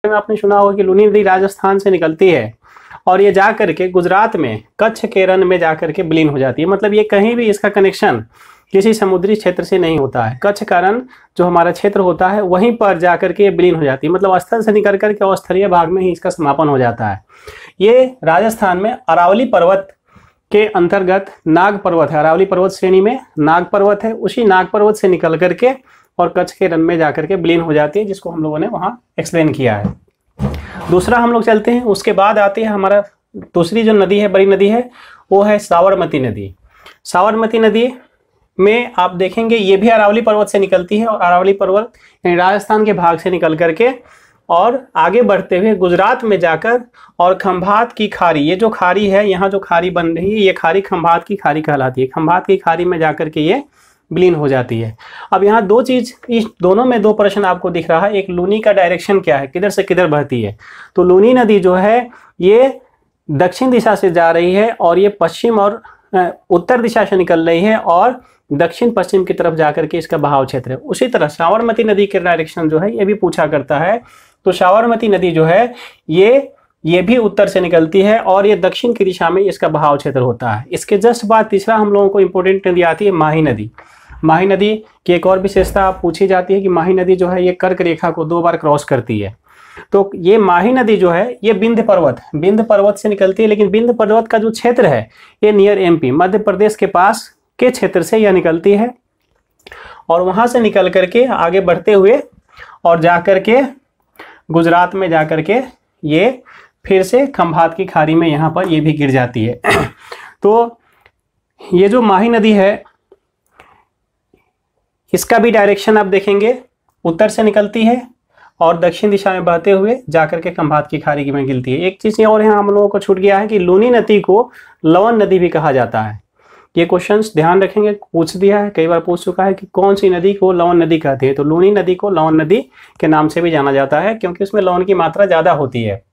में आपने सुना होगा कि लूनी नदी राजस्थान से निकलती है और ये जा करके गुजरात में कच्छ के रन में जा करके विलीन हो जाती है। मतलब ये कहीं भी इसका कनेक्शन किसी समुद्री क्षेत्र से नहीं होता है। कच्छ का रन जो हमारा क्षेत्र होता है वहीं पर जा करके ये विलीन हो जाती है। मतलब स्थल से निकल करके अवस्थलीय भाग में ही इसका समापन हो जाता है। ये राजस्थान में अरावली पर्वत के अंतर्गत नाग पर्वत है। अरावली पर्वत श्रेणी में नाग पर्वत है, उसी नाग पर्वत से निकल करके और कच्छ के रन में जाकर के विलीन हो जाती है, जिसको हम लोगों ने वहां एक्सप्लेन किया है। दूसरा हम लोग चलते हैं, उसके बाद आती है हमारा दूसरी जो नदी है, बड़ी नदी है, वो है साबरमती नदी। साबरमती नदी में आप देखेंगे ये भी अरावली पर्वत से निकलती है और अरावली पर्वत यानी राजस्थान के भाग से निकल करके और आगे बढ़ते हुए गुजरात में जाकर और खंभात की खाड़ी, ये जो खाड़ी है, यहाँ जो खाड़ी बन रही है, ये खाड़ी खंभात की खाड़ी कहलाती है। खंभात की खाड़ी में जाकर के ये विलीन हो जाती है। अब यहाँ दो चीज, इस दोनों में दो प्रश्न आपको दिख रहा है। एक, लूनी का डायरेक्शन क्या है, किधर से किधर बहती है। तो लूनी नदी जो है ये दक्षिण दिशा से जा रही है और ये पश्चिम और उत्तर दिशा से निकल रही है और दक्षिण पश्चिम की तरफ जाकर के इसका बहाव क्षेत्र है। उसी तरह साबरमती नदी के डायरेक्शन जो है ये भी पूछा करता है। तो साबरमती नदी जो है ये भी उत्तर से निकलती है और ये दक्षिण की दिशा में इसका बहाव क्षेत्र होता है। इसके जस्ट बाद तीसरा हम लोगों को इंपॉर्टेंट नदी आती है माही नदी। माही नदी की एक और विशेषता पूछी जाती है कि माही नदी जो है ये कर्क रेखा को 2 बार क्रॉस करती है। तो ये माही नदी जो है ये विंध्य पर्वत से निकलती है, लेकिन विंध्य पर्वत का जो क्षेत्र है ये नियर एमपी, मध्य प्रदेश के पास के क्षेत्र से यह निकलती है और वहां से निकल करके आगे बढ़ते हुए और जाकर के गुजरात में जाकर के ये फिर से खंभात की खाड़ी में यहाँ पर ये भी गिर जाती है। तो ये जो माही नदी है इसका भी डायरेक्शन आप देखेंगे उत्तर से निकलती है और दक्षिण दिशा में बहते हुए जाकर के खंभात की खाड़ी में गिरती है। एक चीज और यहाँ हम लोगों को छूट गया है कि लूनी नदी को लवन नदी भी कहा जाता है। ये क्वेश्चंस ध्यान रखेंगे, पूछ दिया है, कई बार पूछ चुका है कि कौन सी नदी को लवन नदी कहते हैं। तो लूनी नदी को लवन नदी के नाम से भी जाना जाता है क्योंकि उसमें लवन की मात्रा ज्यादा होती है।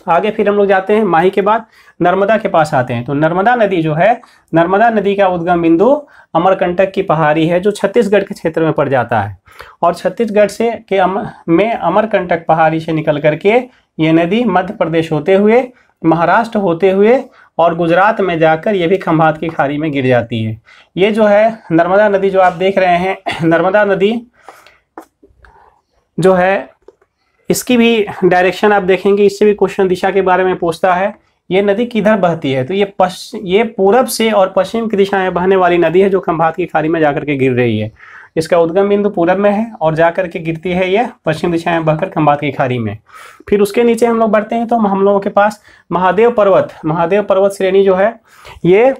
आगे फिर हम लोग जाते हैं माही के बाद नर्मदा के पास आते हैं। तो नर्मदा नदी जो है, नर्मदा नदी का उद्गम बिंदु अमरकंटक की पहाड़ी है जो छत्तीसगढ़ के क्षेत्र में पड़ जाता है और छत्तीसगढ़ से में अमरकंटक पहाड़ी से निकल करके ये नदी मध्य प्रदेश होते हुए, महाराष्ट्र होते हुए और गुजरात में जाकर ये भी खंभात की खाड़ी में गिर जाती है। ये जो है नर्मदा नदी जो आप देख रहे हैं, नर्मदा नदी जो है इसकी भी डायरेक्शन आप देखेंगे, इससे भी क्वेश्चन दिशा के बारे में पूछता है। ये नदी किधर बहती है, तो ये पूरब से और पश्चिम की दिशा में बहने वाली नदी है जो खंभात की खाड़ी में जाकर के गिर रही है। इसका उद्गम बिंदु पूरब में है और जाकर के गिरती है ये पश्चिम दिशा में बहकर खंभात की खाड़ी में। फिर उसके नीचे हम लोग बढ़ते हैं तो हम लोगों के पास महादेव पर्वत श्रेणी जो है ये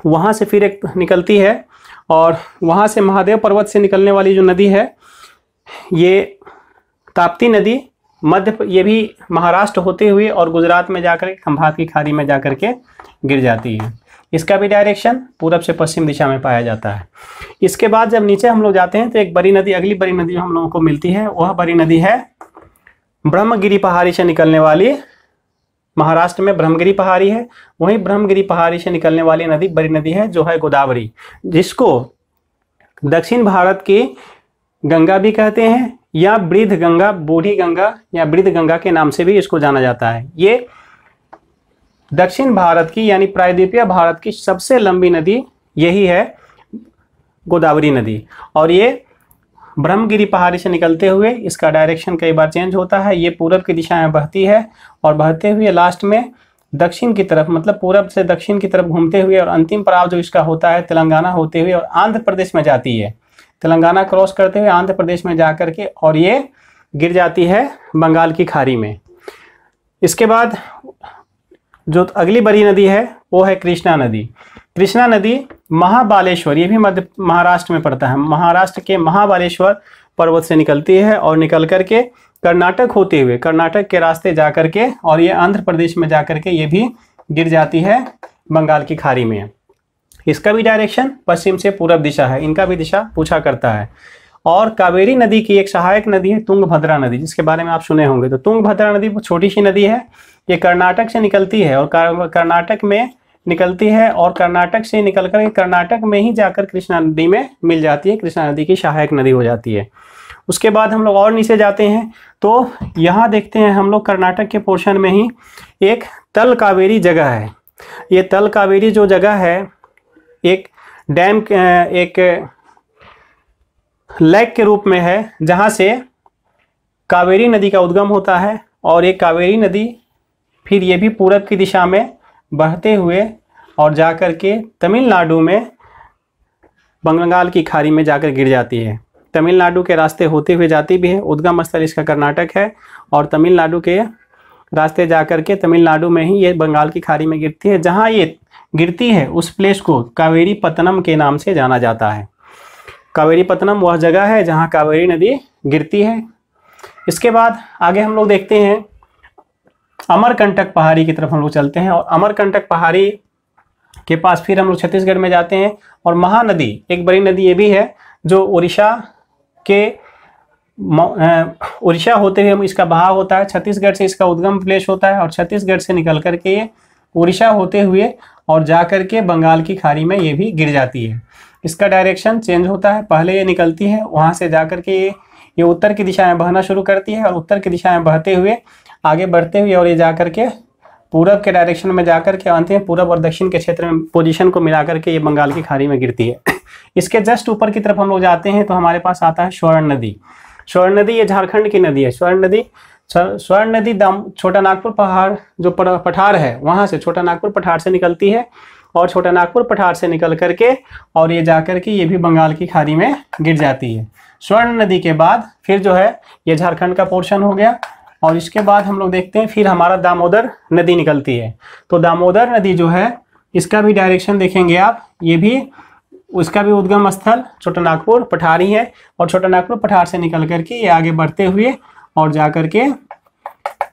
वहां से फिर एक निकलती है और वहां से महादेव पर्वत से निकलने वाली जो नदी है ये ताप्ती नदी ये भी महाराष्ट्र होते हुए और गुजरात में जाकर के खंभात की खाड़ी में जाकर के गिर जाती है। इसका भी डायरेक्शन पूरब से पश्चिम दिशा में पाया जाता है। इसके बाद जब नीचे हम लोग जाते हैं तो एक बड़ी नदी, अगली बड़ी नदी जो हम लोगों को मिलती है वह बड़ी नदी है ब्रह्मगिरी पहाड़ी से निकलने वाली, महाराष्ट्र में ब्रह्मगिरी पहाड़ी है, वहीं ब्रह्मगिरी पहाड़ी से निकलने वाली नदी बड़ी नदी है जो है गोदावरी, जिसको दक्षिण भारत की गंगा भी कहते हैं या वृद्ध गंगा, बूढ़ी गंगा या वृद्ध गंगा के नाम से भी इसको जाना जाता है। ये दक्षिण भारत की यानी प्रायद्वीपीय भारत की सबसे लंबी नदी यही है गोदावरी नदी और ये ब्रह्मगिरी पहाड़ी से निकलते हुए इसका डायरेक्शन कई बार चेंज होता है। ये पूरब की दिशा में बहती है और बहते हुए लास्ट में दक्षिण की तरफ, मतलब पूरब से दक्षिण की तरफ घूमते हुए और अंतिम पड़ाव जो इसका होता है तेलंगाना होते हुए और आंध्र प्रदेश में जाती है। तेलंगाना क्रॉस करते हुए आंध्र प्रदेश में जाकर के और ये गिर जाती है बंगाल की खाड़ी में। इसके बाद जो अगली बड़ी नदी है वो है कृष्णा नदी। कृष्णा नदी महाबालेश्वर, ये भी मध्य महाराष्ट्र में पड़ता है, महाराष्ट्र के महाबालेश्वर पर्वत से निकलती है और निकल करके कर्नाटक होते हुए, कर्नाटक के रास्ते जाकर के और ये आंध्र प्रदेश में जाकर के ये भी गिर जाती है बंगाल की खाड़ी में। इसका भी डायरेक्शन पश्चिम से पूरब दिशा है, इनका भी दिशा पूछा करता है। और कावेरी नदी की एक सहायक नदी है तुंगभद्रा नदी, जिसके बारे में आप सुने होंगे। तो तुंगभद्रा नदी छोटी सी नदी है, ये कर्नाटक से निकलती है और कर्नाटक में निकलती है और कर्नाटक से निकलकर कर्नाटक में ही जाकर कृष्णा नदी में मिल जाती है, कृष्णा नदी की सहायक नदी हो जाती है। उसके बाद हम लोग और नीचे जाते हैं तो यहाँ देखते हैं हम लोग कर्नाटक के पोर्शन में ही एक तल कावेरी जगह है। ये तल कावेरी जो जगह है एक डैम, एक लेक के रूप में है, जहाँ से कावेरी नदी का उद्गम होता है। और एक कावेरी नदी फिर ये भी पूरब की दिशा में बहते हुए और जाकर के तमिलनाडु में बंगाल की खाड़ी में जाकर गिर जाती है। तमिलनाडु के रास्ते होते हुए जाती भी है, उद्गम स्थल इसका कर्नाटक है और तमिलनाडु के रास्ते जाकर के तमिलनाडु में ही ये बंगाल की खाड़ी में गिरती है। जहाँ ये गिरती है उस प्लेस को कावेरी पत्तनम के नाम से जाना जाता है। कावेरी पत्तनम वह जगह है जहाँ कावेरी नदी गिरती है। इसके बाद आगे हम लोग देखते हैं अमरकंटक पहाड़ी की तरफ हम लोग चलते हैं और अमरकंटक पहाड़ी के पास फिर हम लोग छत्तीसगढ़ में जाते हैं। और महानदी, एक बड़ी नदी ये भी है जो उड़ीसा होते हुए इसका बहाव होता है। छत्तीसगढ़ से इसका उद्गम प्लेस होता है और छत्तीसगढ़ से निकल करके ये उड़ीसा होते हुए और जा करके बंगाल की खाड़ी में ये भी गिर जाती है। इसका डायरेक्शन चेंज होता है, पहले ये निकलती है, वहाँ से जा करके ये उत्तर की दिशा में बहना शुरू करती है और उत्तर की दिशा में बहते हुए आगे बढ़ते हुए और ये जा करके पूरब के डायरेक्शन में जाकर के अंत में पूरब और दक्षिण के क्षेत्र में पोजीशन को मिला करके ये बंगाल की खाड़ी में गिरती है। इसके जस्ट ऊपर की तरफ हम लोग जाते हैं तो हमारे पास आता है स्वर्ण नदी। स्वर्ण नदी ये झारखंड की नदी है। स्वर्ण नदी छोटा नागपुर पहाड़ जो पठार है वहाँ से, छोटा नागपुर पठार से निकलती है और छोटा नागपुर पठार से निकल करके और ये जाकर के ये भी बंगाल की खाड़ी में गिर जाती है। स्वर्ण नदी के बाद फिर जो है ये झारखंड का पोर्शन हो गया और इसके बाद हम लोग देखते हैं फिर हमारा दामोदर नदी निकलती है। तो दामोदर नदी जो है इसका भी डायरेक्शन देखेंगे आप, ये भी उसका भी उद्गम स्थल छोटा नागपुर पठारी है और छोटा नागपुर पठार से निकल करके ये आगे बढ़ते हुए और जा करके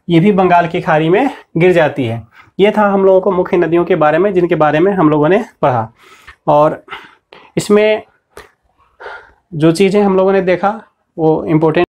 ये भी बंगाल की खाड़ी में गिर जाती है। ये था हम लोगों को मुख्य नदियों के बारे में जिनके बारे में हम लोगों ने पढ़ा। और इसमें जो चीज़ें हम लोगों ने देखा वो इम्पोर्टेंट